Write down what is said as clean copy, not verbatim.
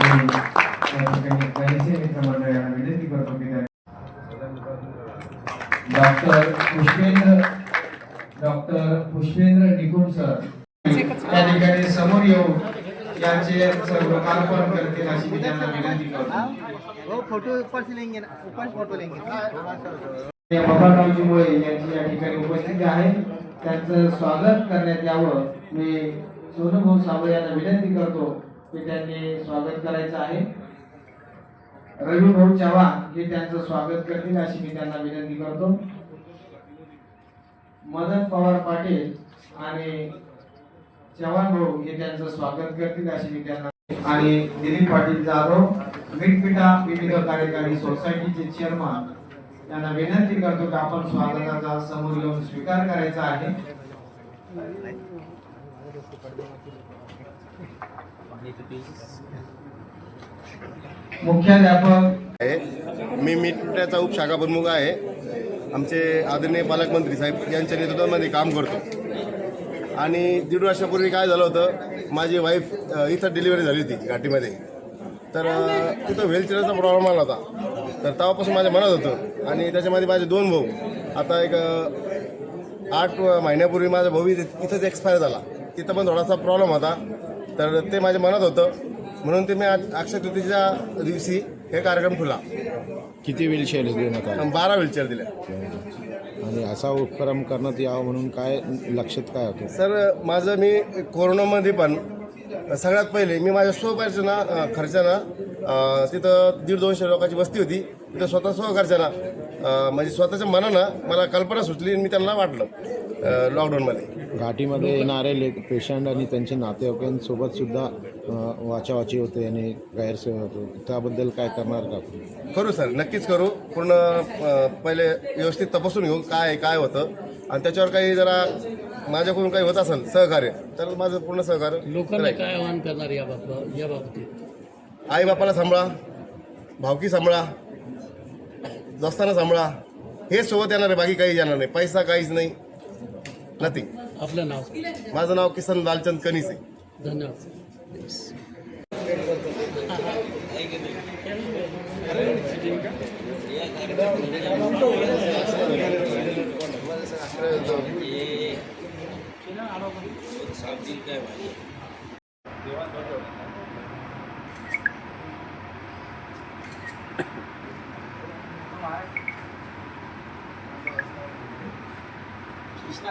गणेश मित्रमंडळाला विनंती करतो की डॉक्टर पुष्पेंद्र निकुम सर त्या ठिकाणी समोर येऊन यांचे सर्व लोकार्पण करतील अशी मी त्यांना विनंती करतो। फोटो ऊपर से लेंगे ना, ऊपर फोटो लेंगे। बाबारावजी मुळे यांची या ठिकाणी उपस्थिती आहे, त्यांचं स्वागत करण्यात यावं मी सोनूभाऊ साबळे यांना विनंती करतो की त्यांनी स्वागत करायचं आहे। रविभाऊ चव्हाण हे त्यांचं स्वागत करतील अशी मी त्यांना विनंती करतो। मदन पवार पाटील आणि चव्हाण भाऊ हे त्यांचं स्वागत करतील अशी मी त्यांना आणि दिलीप पाटील जाधव मिटपिटा विविध कार्यकारी सोसायटीचे चेअरमन यांना विनंती करतो की आपण स्वागताचा समोर येऊन स्वीकार करायचा आहे। मुख्याध्यापक मी मिटपिटाचा उपशाखा प्रमुख आहे। आमचे आदरणीय पालकमंत्री साहेब यांच्या नेतृत्वामध्ये काम करतो आणि 1.5 वर्षापूर्वी काय झालं होतं, माझी वाईफ इथं डिलिव्हरी झाली होती घाटीमध्ये, तर तिथं व्हीलचेअरचा प्रॉब्लेम आला होता। तर तेव्हापासून माझ्या मनात होतं आणि त्याच्यामध्ये माझे 2 भाऊ, आता एक 8 महिन्यापूर्वी माझा भाऊ इथंच एक्सपायर झाला, तिथं पण थोडासा प्रॉब्लेम होता, तर ते माझ्या मनात होतं म्हणून ते मी आज अक्षय तृतीयेच्या दिवशी हे कार्यक्रम खुला। किती व्हीलचेअर देण्यात आले? 12 व्हीलचेअर दिल्या। आणि असा उपक्रम करण्यात यावा म्हणून काय लक्षात काय होतं? सर माझं मी कोरोनामध्ये पण सगळ्यात पहिले मी माझ्या खर्चानं तिथं 150-200 लोकांची वस्ती होती, तिथं स्वतः खर्चानं म्हणजे स्वतःच्या मनानं मला कल्पना सुचली आणि मी त्यांना वाटलं लॉकडाऊनमध्ये। घाटीमध्ये येणारे पेशंट आणि त्यांचे नातेवाईकांसोबत सुद्धा वाचावाची होते आणि गैरसोय होतो, त्याबद्दल काय करणार का? करू सर, नक्कीच करू। पूर्ण पहिले व्यवस्थित तपासून घेऊ काय होतं आणि त्याच्यावर काही जरा माझ्याकडून काही होत असेल सहकार्य तर माझं पूर्ण सहकार्य। लोकांना काय आवाहन करणार या बाबतीत? आई बापाला सांभाळा, भावकी सांभाळा, दोस्तांना सांभाळा, हे सोबत येणार आहे, बाकी काही येणार नाही, पैसा काहीच नाही, नथिंग। आपलं नाव? माझं नाव किसन लालचंद कनिसे। धन्यवाद। कृष्णा